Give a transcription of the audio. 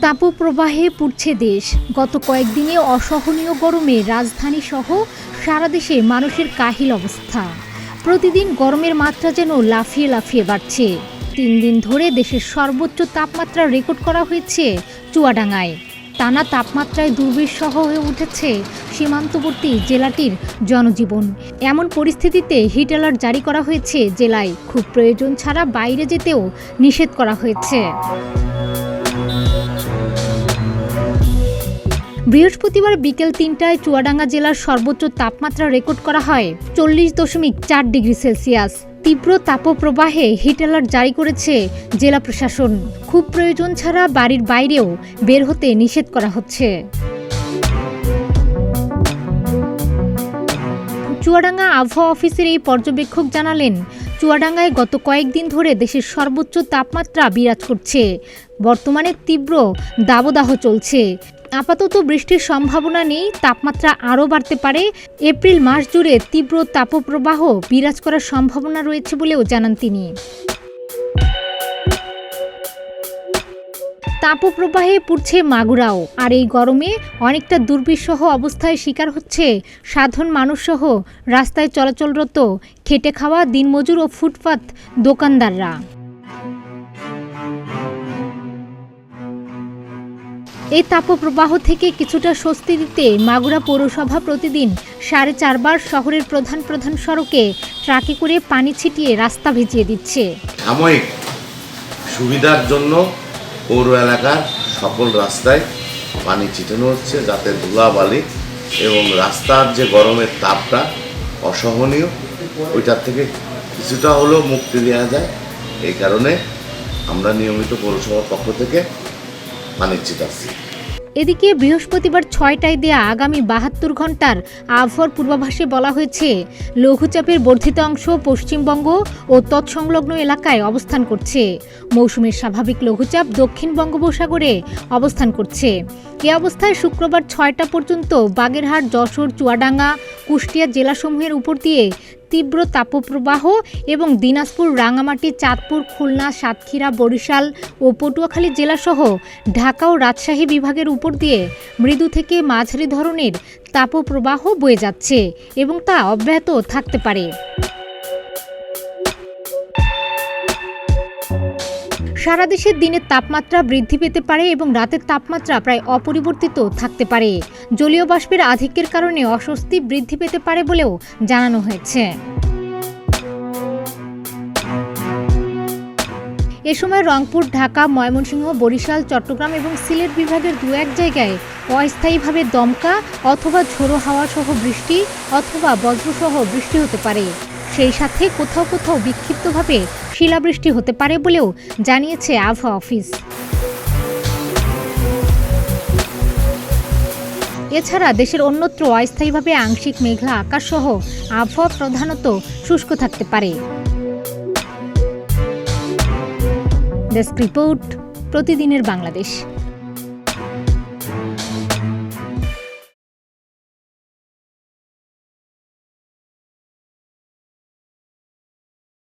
তাপপ্রবাহে পুড়ছে দেশ। গত কয়েকদিনে অসহনীয় গরমে রাজধানী সহ সারা দেশে মানুষের কাহিল অবস্থা। প্রতিদিন গরমের মাত্রা যেন লাফিয়ে লাফিয়ে বাড়ছে। 3 দিন ধরে দেশের সর্বোচ্চ তাপমাত্রা রেকর্ড করা হয়েছে চুয়াডাঙ্গায়। টানা তাপমাত্রায় দুর্বিষহ হয়ে উঠেছে সীমান্তবর্তী জেলাটির জনজীবন। এমন পরিস্থিতিতে হিট অ্যালার্ট জারি করা হয়েছে জেলায়। খুব প্রয়োজন ছাড়া বাইরে যেতেও নিষেধ করা হয়েছে। বৃহস্পতিবার বিকেল 3টায় চুয়াডাঙ্গা জেলার সর্বোচ্চ তাপমাত্রা রেকর্ড করা হয় 40.4 ডিগ্রি সেলসিয়াস। তীব্র তাপপ্রবাহে হিট অ্যালার্ট জারি করেছে জেলা প্রশাসন। খুব প্রয়োজন ছাড়া বাড়ির বাইরেও বের হতে নিষেধ করা হচ্ছে। চুয়াডাঙ্গা আবহাওয়া অফিসের এই পর্যবেক্ষক জানালেন, চুয়াডাঙ্গায় গত কয়েকদিন ধরে দেশের সর্বোচ্চ তাপমাত্রা বিরাজ করছে। বর্তমানে তীব্র দাবদাহ চলছে। আপাতত বৃষ্টির সম্ভাবনা নেই, তাপমাত্রা আরও বাড়তে পারে। এপ্রিল মাস জুড়ে তীব্র তাপপ্রবাহ বিরাজ করার সম্ভাবনা রয়েছে বলেও জানান তিনি। তাপপ্রবাহে পুড়ছে মাগুরাও। আর এই গরমে অনেকটা দুর্বিষহ অবস্থায় শিকার হচ্ছে সাধারণ মানুষসহ রাস্তায় চলাচলরত খেটে খাওয়া দিনমজুর ও ফুটপাত দোকানদাররা। এই তাপপ্রবাহ থেকে কিছুটা স্বস্তি দিতে মাগুরা পৌরসভা প্রতিদিন 4.5 বার শহরের প্রধান প্রধান সড়কে ট্রাকে করে পানি ছিটিয়ে রাস্তা ভিজিয়ে দিচ্ছে। সাময়িক সুবিধার জন্য পৌর এলাকার সকল রাস্তায় পানি ছিটানো হচ্ছে, যাতে ধুলাবালি এবং রাস্তার যে গরমের তাপটা অসহনীয়, ওইটার থেকে কিছুটা হলেও মুক্তি দেওয়া যায়। এই কারণে আমরা নিয়মিত পৌরসভার পক্ষ থেকে পানি ছিটাচ্ছি। এদিকে বৃহস্পতিবার 6টায় দেয়া আগামী 72 ঘন্টার আবহাওয়ার পূর্বাভাসে বলা হয়েছে, লঘুচাপের বর্ধিত অংশ পশ্চিমবঙ্গ ও তৎসংলগ্ন এলাকায় অবস্থান করছে। মৌসুমের স্বাভাবিক লঘুচাপ দক্ষিণ বঙ্গোপসাগরে অবস্থান করছে। এ অবস্থায় শুক্রবার 6টা পর্যন্ত বাগেরহাট, যশোর, চুয়াডাঙ্গা, কুষ্টিয়া জেলাসমূহের উপর দিয়ে তীব্র তাপপ্রবাহ এবং দিনাজপুর, রাঙামাটি, চাঁদপুর, খুলনা, সাতক্ষীরা, বরিশাল ও পটুয়াখালী জেলাসহ ঢাকা ও রাজশাহী বিভাগের উপর দিয়ে মৃদু থেকে মাঝারি ধরনের তাপপ্রবাহ বয়ে যাচ্ছে এবং তা অব্যাহত থাকতে পারে। সারা দেশের দিনের তাপমাত্রা বৃদ্ধি পেতে পারে এবং রাতের তাপমাত্রা প্রায় অপরিবর্তিত থাকতে পারে। জলীয় বাষ্পের আধিক্যের কারণে অস্বস্তি বৃদ্ধি পেতে পারে বলেও জানানো হয়েছে। এ সময় রংপুর, ঢাকা, ময়মনসিংহ, বরিশাল, চট্টগ্রাম এবং সিলেট বিভাগের 2-1 জায়গায় অস্থায়ীভাবে দমকা অথবা ঝোড়ো হাওয়া সহ বৃষ্টি অথবা বজ্রসহ বৃষ্টি হতে পারে। সেই সাথে কোথাও কোথাও বিক্ষিপ্তভাবে শিলাবৃষ্টি হতে পারে বলেও জানিয়েছে আবহাওয়া অফিস। এছাড়া দেশের অন্যত্র অস্থায়ীভাবে আংশিক মেঘলা আকাশ সহ আবহাওয়া প্রধানত শুষ্ক থাকতে পারে। ডেস্ক রিপোর্ট, প্রতিদিনের বাংলাদেশ।